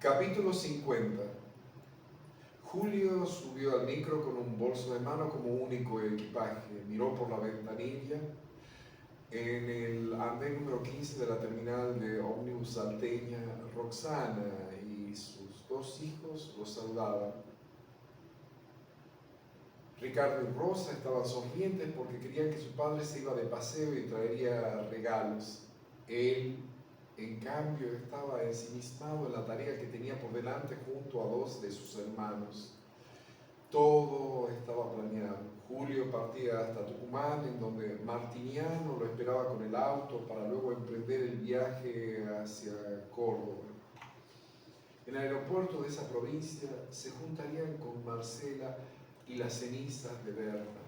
Capítulo 50. Julio subió al micro con un bolso de mano como único equipaje. Miró por la ventanilla. En el andén número 15 de la terminal de ómnibus salteña, Roxana y sus dos hijos lo saludaban. Ricardo y Rosa estaban sonrientes porque creían que su padre se iba de paseo y traería regalos. Él, en cambio, estaba ensimismado en la tarea que tenía por delante junto a dos de sus hermanos. Todo estaba planeado. Julio partía hasta Tucumán, en donde Martiniano lo esperaba con el auto para luego emprender el viaje hacia Córdoba. En el aeropuerto de esa provincia se juntarían con Marcela y las cenizas de Berta.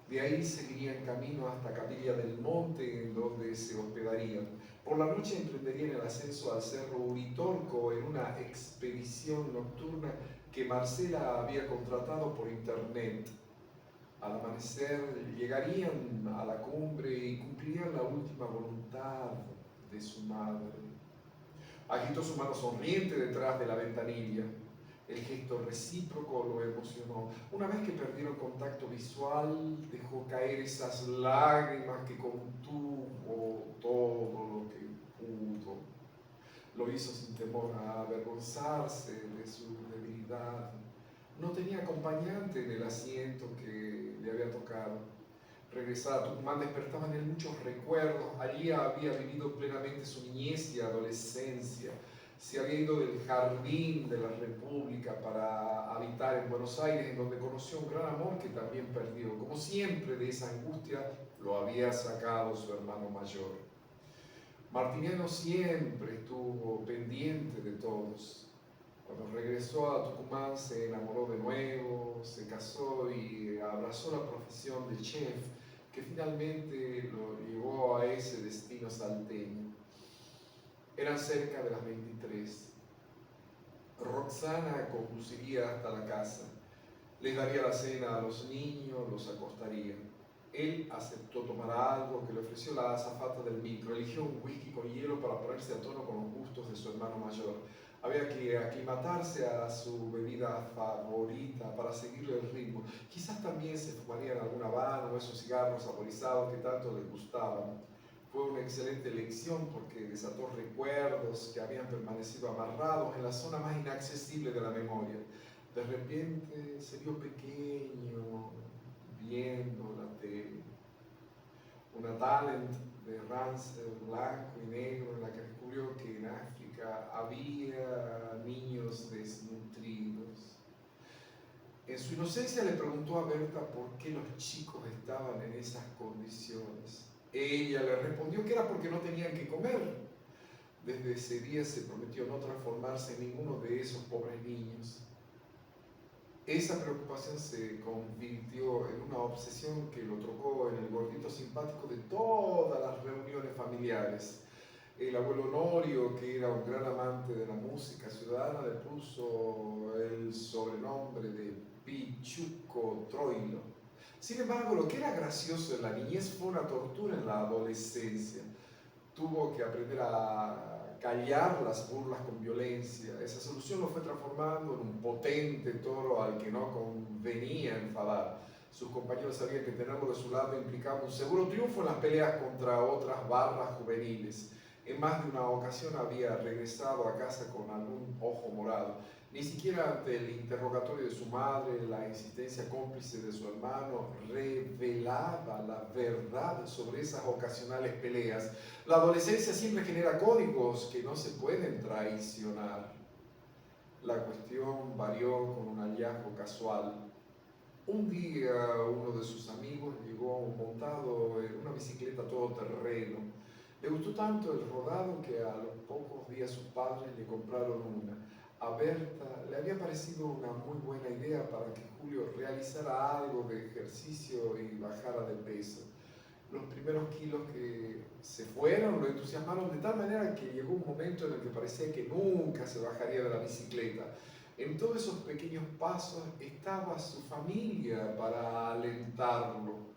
De ahí seguirían camino hasta Capilla del Monte, en donde se hospedarían. Por la noche emprenderían el ascenso al Cerro Uritorco en una expedición nocturna que Marcela había contratado por internet. Al amanecer llegarían a la cumbre y cumplirían la última voluntad de su madre. Agitó su mano sonriente detrás de la ventanilla. El gesto recíproco lo emocionó. Una vez que perdieron contacto visual, dejó caer esas lágrimas que contuvo todo lo que pudo. Lo hizo sin temor a avergonzarse de su debilidad. No tenía acompañante en el asiento que le había tocado. Regresar a Tucumán despertaba en él muchos recuerdos. Allí había vivido plenamente su niñez y adolescencia. Se había ido del jardín de la República para habitar en Buenos Aires, en donde conoció un gran amor que también perdió. Como siempre, de esa angustia lo había sacado su hermano mayor. Martiniano siempre estuvo pendiente de todos. Cuando regresó a Tucumán se enamoró de nuevo, se casó y abrazó la profesión de chef, que finalmente lo llevó a ese destino salteño. Eran cerca de las 23. Roxana conduciría hasta la casa. Les daría la cena a los niños, los acostaría. Él aceptó tomar algo que le ofreció la azafata del micro. Eligió un whisky con hielo para ponerse a tono con los gustos de su hermano mayor. Había que aclimatarse a su bebida favorita para seguirle el ritmo. Quizás también se fumarían algún habano o esos cigarros saborizados que tanto les gustaban. Fue una excelente elección porque desató recuerdos que habían permanecido amarrados en la zona más inaccesible de la memoria. De repente se vio pequeño viendo la tele. Una talent de Rancel blanco y negro en la que descubrió que en África había niños desnutridos. En su inocencia le preguntó a Berta por qué los chicos estaban en esas condiciones. Ella le respondió que era porque no tenían que comer. Desde ese día se prometió no transformarse en ninguno de esos pobres niños. Esa preocupación se convirtió en una obsesión que lo trocó en el gordito simpático de todas las reuniones familiares. El abuelo Honorio, que era un gran amante de la música ciudadana, le puso el sobrenombre de Pichuco Troilo. Sin embargo, lo que era gracioso en la niñez fue una tortura en la adolescencia. Tuvo que aprender a callar las burlas con violencia. Esa solución lo fue transformando en un potente toro al que no convenía enfadar. Sus compañeros sabían que tenerlo de su lado implicaba un seguro triunfo en las peleas contra otras barras juveniles. En más de una ocasión había regresado a casa con algún ojo morado. Ni siquiera ante el interrogatorio de su madre, la insistencia cómplice de su hermano, revelaba la verdad sobre esas ocasionales peleas. La adolescencia siempre genera códigos que no se pueden traicionar. La cuestión varió con un hallazgo casual. Un día uno de sus amigos llegó montado en una bicicleta todoterreno. Le gustó tanto el rodado que a los pocos días sus padres le compraron una. A Berta le había parecido una muy buena idea para que Julio realizara algo de ejercicio y bajara de peso. Los primeros kilos que se fueron lo entusiasmaron de tal manera que llegó un momento en el que parecía que nunca se bajaría de la bicicleta. En todos esos pequeños pasos estaba su familia para alentarlo.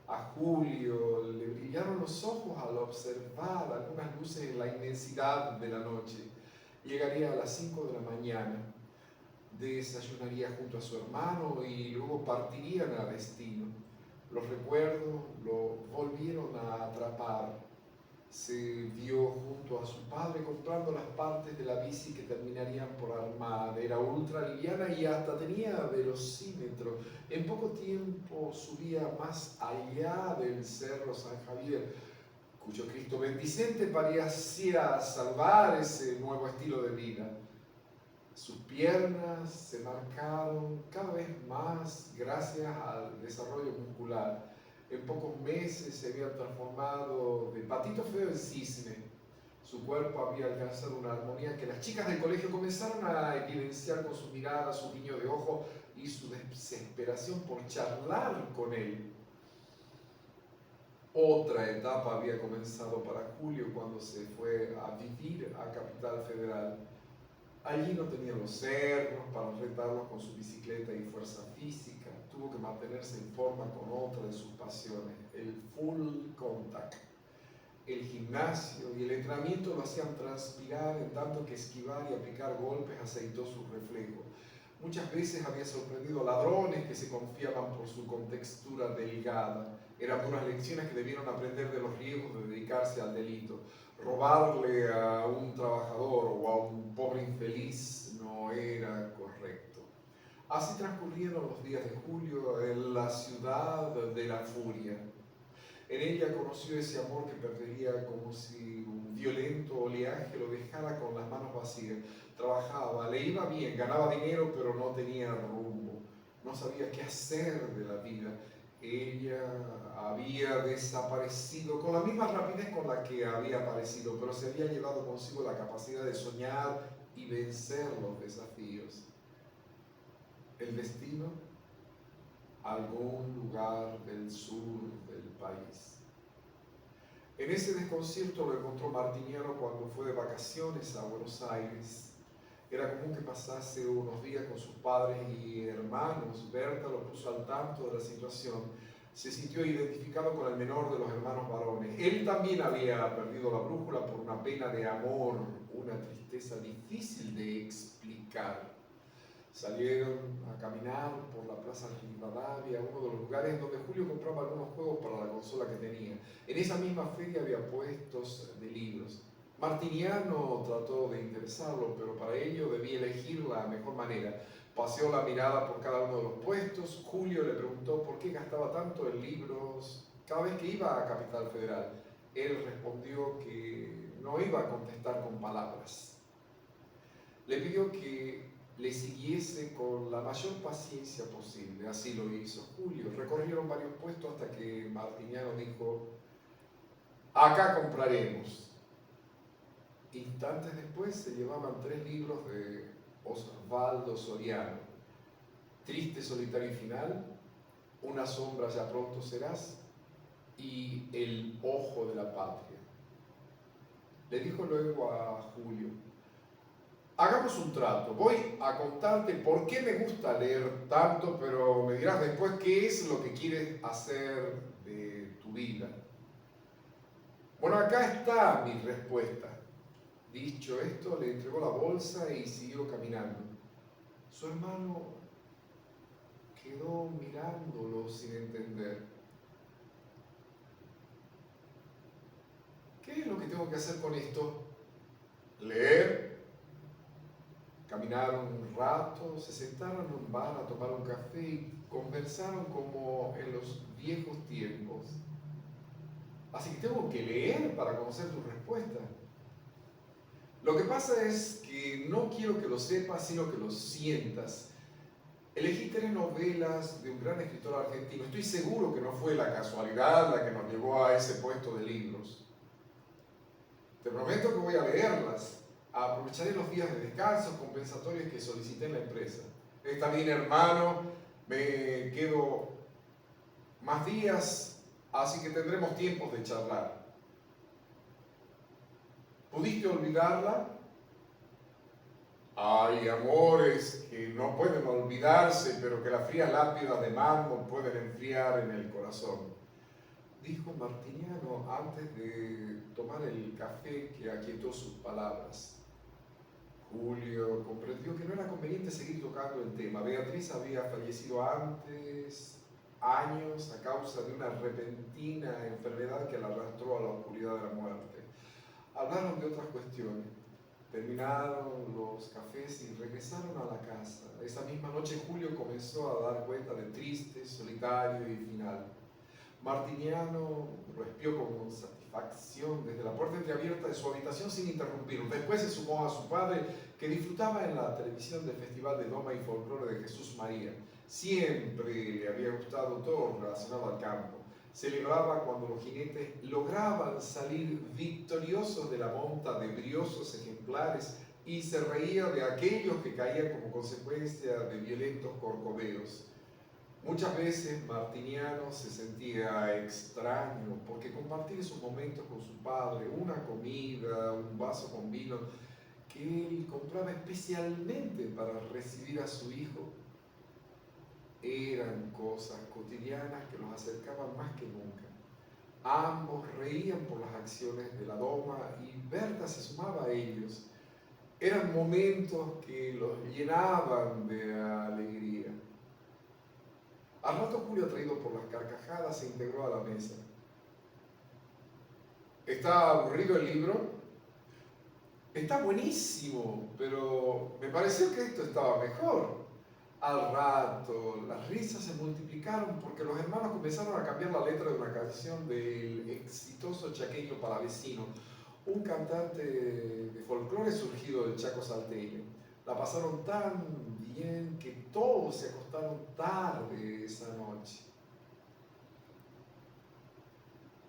A Julio le brillaron los ojos al observar algunas luces en la inmensidad de la noche. Llegaría a las 5 de la mañana, desayunaría junto a su hermano y luego partirían a destino. Los recuerdos lo volvieron a atrapar. Se vio junto a su padre comprando las partes de la bici que terminarían por armar. Era ultra liviana y hasta tenía velocímetro. En poco tiempo subía más allá del Cerro San Javier, cuyo Cristo bendicente parecía salvar ese nuevo estilo de vida. Sus piernas se marcaron cada vez más gracias al desarrollo muscular. En pocos meses se había transformado de patito feo en cisne. Su cuerpo había alcanzado una armonía que las chicas del colegio comenzaron a evidenciar con su mirada, su guiño de ojo y su desesperación por charlar con él. Otra etapa había comenzado para Julio cuando se fue a vivir a Capital Federal. Allí no tenía los cerros para retarlos con su bicicleta y fuerza física. Tuvo que mantenerse en forma con otra de sus pasiones, el full contact. El gimnasio y el entrenamiento lo hacían transpirar en tanto que esquivar y aplicar golpes aceitó su reflejo. Muchas veces había sorprendido a ladrones que se confiaban por su contextura delgada. Eran duras lecciones que debieron aprender de los riesgos de dedicarse al delito. Robarle a un trabajador o a un pobre infeliz no era correcto. Así transcurrieron los días de Julio en la ciudad de la furia. En ella conoció ese amor que perdería como si un violento oleaje lo dejara con las manos vacías. Trabajaba, le iba bien, ganaba dinero, pero no tenía rumbo. No sabía qué hacer de la vida. Ella había desaparecido con la misma rapidez con la que había aparecido, pero se había llevado consigo la capacidad de soñar y vencer los desafíos. El destino, algún lugar del sur del país. En ese desconcierto lo encontró Martiniano cuando fue de vacaciones a Buenos Aires. Era común que pasase unos días con sus padres y hermanos. Berta lo puso al tanto de la situación. Se sintió identificado con el menor de los hermanos varones. Él también había perdido la brújula por una pena de amor, una tristeza difícil de explicar. Salieron a caminar por la Plaza Rivadavia, uno de los lugares donde Julio compraba algunos juegos para la consola que tenía. En esa misma feria había puestos de libros. Martiniano trató de interesarlo, pero para ello debía elegir la mejor manera. Paseó la mirada por cada uno de los puestos. Julio le preguntó por qué gastaba tanto en libros cada vez que iba a Capital Federal. Él respondió que no iba a contestar con palabras. Le pidió que le siguiese con la mayor paciencia posible. Así lo hizo Julio. Recorrieron varios puestos hasta que Martiniano dijo: acá compraremos. Instantes después se llevaban 3 libros de Osvaldo Soriano: Triste, solitario y final, Una sombra ya pronto serás y El ojo de la patria. Le dijo luego a Julio: hagamos un trato, voy a contarte por qué me gusta leer tanto, pero me dirás después qué es lo que quieres hacer de tu vida. Bueno, acá está mi respuesta. Dicho esto, le entregó la bolsa y siguió caminando. Su hermano quedó mirándolo sin entender. ¿Qué es lo que tengo que hacer con esto? Leer. Caminaron un rato, se sentaron en un bar a tomar un café y conversaron como en los viejos tiempos. Así que tengo que leer para conocer tu respuesta. Lo que pasa es que no quiero que lo sepas, sino que lo sientas. Elegí 3 novelas de un gran escritor argentino. Estoy seguro que no fue la casualidad la que nos llevó a ese puesto de libros. Te prometo que voy a leerlas. Aprovecharé los días de descanso compensatorios que solicité en la empresa. Está bien, hermano, me quedo más días, así que tendremos tiempos de charlar. ¿Pudiste olvidarla? Hay amores que no pueden olvidarse, pero que las frías lápidas de mármol pueden enfriar en el corazón, dijo Martiniano antes de tomar el café que aquietó sus palabras. Julio comprendió que no era conveniente seguir tocando el tema. Beatriz había fallecido antes, años, a causa de una repentina enfermedad que la arrastró a la oscuridad de la muerte. Hablaron de otras cuestiones. Terminaron los cafés y regresaron a la casa. Esa misma noche Julio comenzó a dar cuenta de triste, solitario y final. Martiniano lo espió con satisfacción desde la puerta entreabierta de su habitación sin interrumpirlo. Después se sumó a su padre, que disfrutaba en la televisión del Festival de Doma y Folclore de Jesús María. Siempre le había gustado todo relacionado al campo. Celebraba cuando los jinetes lograban salir victoriosos de la monta de briosos ejemplares y se reía de aquellos que caían como consecuencia de violentos corcoveos. Muchas veces Martiniano se sentía extraño porque compartir esos momentos con su padre, una comida, un vaso con vino, que él compraba especialmente para recibir a su hijo, eran cosas cotidianas que los acercaban más que nunca. Ambos reían por las acciones de la doma y Berta se sumaba a ellos. Eran momentos que los llenaban de alegría. Al rato Julio, atraído por las carcajadas, se integró a la mesa. ¿Está aburrido el libro? Está buenísimo, pero me pareció que esto estaba mejor. Al rato, las risas se multiplicaron porque los hermanos comenzaron a cambiar la letra de una canción del exitoso chaqueño Palavecino, un cantante de folclore surgido del Chaco salteño. La pasaron tan bien que todos se acostaron tarde esa noche.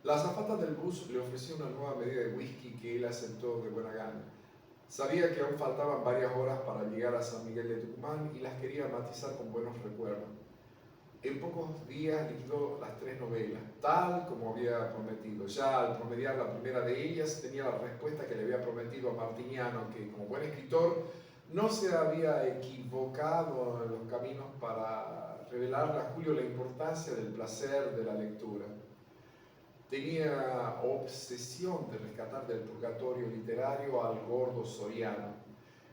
La azafata del bus le ofreció una nueva medida de whisky que él aceptó de buena gana. Sabía que aún faltaban varias horas para llegar a San Miguel de Tucumán y las quería matizar con buenos recuerdos. En pocos días liquidó las 3 novelas, tal como había prometido. Ya al promediar la primera de ellas tenía la respuesta que le había prometido a Martiniano, que como buen escritor no se había equivocado en los caminos para revelarle a Julio la importancia del placer de la lectura. Tenía obsesión de rescatar del purgatorio literario al gordo Soriano.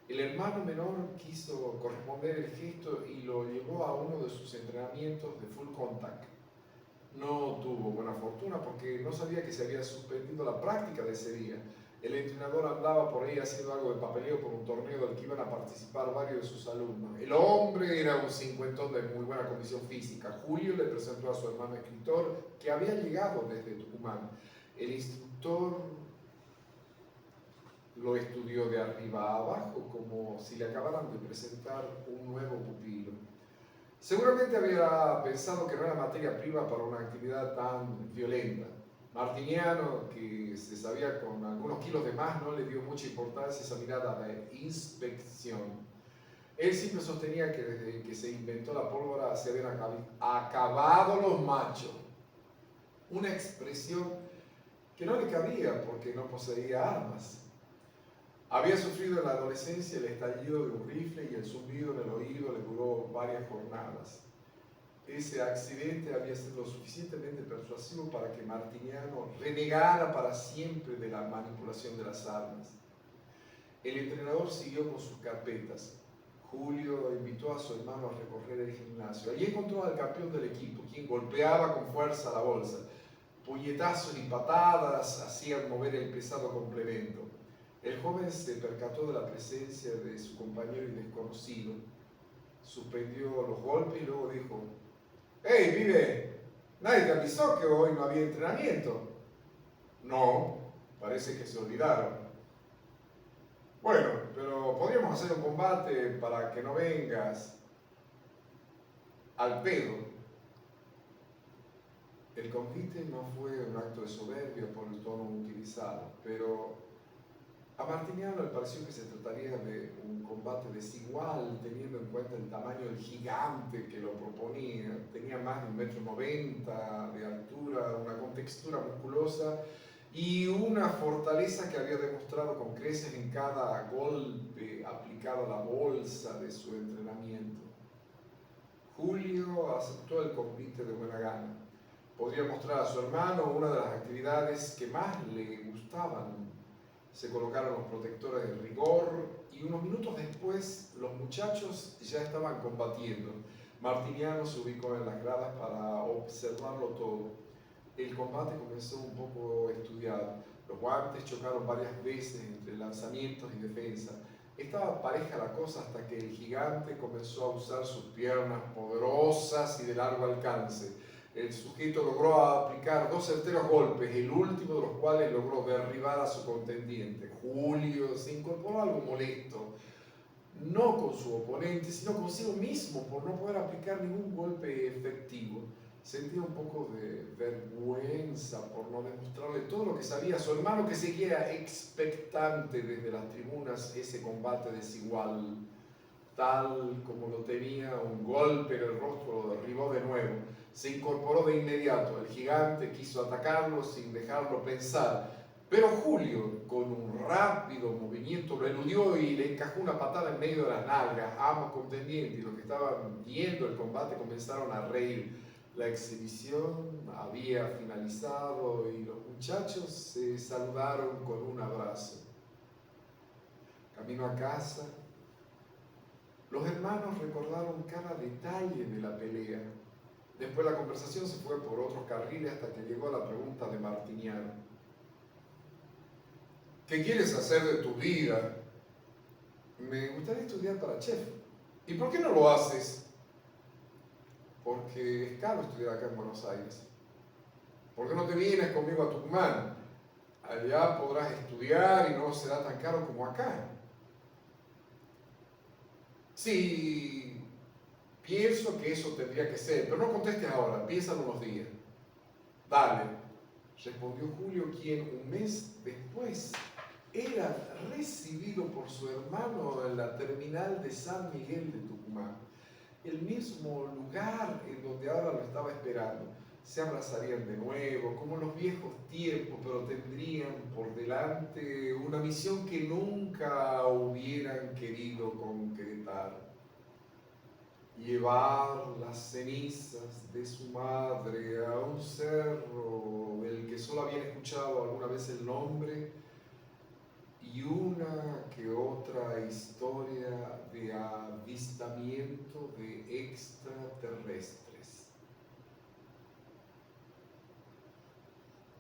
El hermano menor quiso corresponder el gesto y lo llevó a uno de sus entrenamientos de full contact. No tuvo buena fortuna porque no sabía que se había suspendido la práctica de ese día. El entrenador andaba por ahí haciendo algo de papeleo por un torneo del que iban a participar varios de sus alumnos. El hombre era un cincuentón de muy buena condición física. Julio le presentó a su hermano escritor que había llegado desde Tucumán. El instructor lo estudió de arriba a abajo como si le acabaran de presentar un nuevo pupilo. Seguramente había pensado que no era materia prima para una actividad tan violenta. Martiniano, que se sabía con algunos kilos de más, no le dio mucha importancia a esa mirada de inspección. Él siempre sostenía que desde que se inventó la pólvora se habían acabado los machos. Una expresión que no le cabía porque no poseía armas. Había sufrido en la adolescencia el estallido de un rifle y el zumbido en el oído le duró varias jornadas. Ese accidente había sido lo suficientemente persuasivo para que Martiniano renegara para siempre de la manipulación de las armas. El entrenador siguió con sus carpetas. Julio invitó a su hermano a recorrer el gimnasio. Allí encontró al campeón del equipo, quien golpeaba con fuerza la bolsa. Puñetazos y patadas hacían mover el pesado complemento. El joven se percató de la presencia de su compañero y desconocido. Suspendió los golpes y luego dijo: «¡Hey, pibe! ¿Nadie te avisó que hoy no había entrenamiento?» «No, parece que se olvidaron». «Bueno, pero podríamos hacer un combate para que no vengas al pedo». El convite no fue un acto de soberbia por el tono utilizado, pero a Martiniano le pareció que se trataría de un combate desigual, teniendo en cuenta el tamaño del gigante que lo proponía. Tenía más de 1,90 m de altura, una contextura musculosa y una fortaleza que había demostrado con creces en cada golpe aplicado a la bolsa de su entrenamiento. Julio aceptó el convite de buena gana. Podría mostrar a su hermano una de las actividades que más le gustaban. Se colocaron los protectores de rigor y unos minutos muchachos ya estaban combatiendo. Martiniano se ubicó en las gradas para observarlo todo. El combate comenzó un poco estudiado. Los guantes chocaron varias veces entre lanzamientos y defensa. Estaba pareja la cosa hasta que el gigante comenzó a usar sus piernas poderosas y de largo alcance. El sujeto logró aplicar 2 certeros golpes, el último de los cuales logró derribar a su contendiente. Julio se incorporó algo molesto, no con su oponente, sino consigo mismo por no poder aplicar ningún golpe efectivo. Sentía un poco de vergüenza por no demostrarle todo lo que sabía a su hermano, que seguía expectante desde las tribunas ese combate desigual. Tal como lo tenía, un golpe en el rostro lo derribó de nuevo. Se incorporó de inmediato. El gigante quiso atacarlo sin dejarlo pensar. Pero Julio, con un rápido movimiento, lo eludió y le encajó una patada en medio de las nalgas. Ambos contendientes y los que estaban viendo el combate comenzaron a reír. La exhibición había finalizado y los muchachos se saludaron con un abrazo. Camino a casa, los hermanos recordaron cada detalle de la pelea. Después la conversación se fue por otros carriles hasta que llegó a la pregunta de Martiniano. ¿Qué quieres hacer de tu vida? Me gustaría estudiar para chef. ¿Y por qué no lo haces? Porque es caro estudiar acá en Buenos Aires. ¿Por qué no te vienes conmigo a Tucumán? Allá podrás estudiar y no será tan caro como acá. Sí, pienso que eso tendría que ser, pero no contestes ahora, piénsalo unos días. Dale, respondió Julio, quien un mes después era recibido por su hermano en la terminal de San Miguel de Tucumán, el mismo lugar en donde ahora lo estaba esperando. Se abrazarían de nuevo, como en los viejos tiempos, pero tendrían por delante una misión que nunca hubieran querido concretar. Llevar las cenizas de su madre a un cerro del que solo habían escuchado alguna vez el nombre, y una que otra historia de avistamiento de extraterrestres.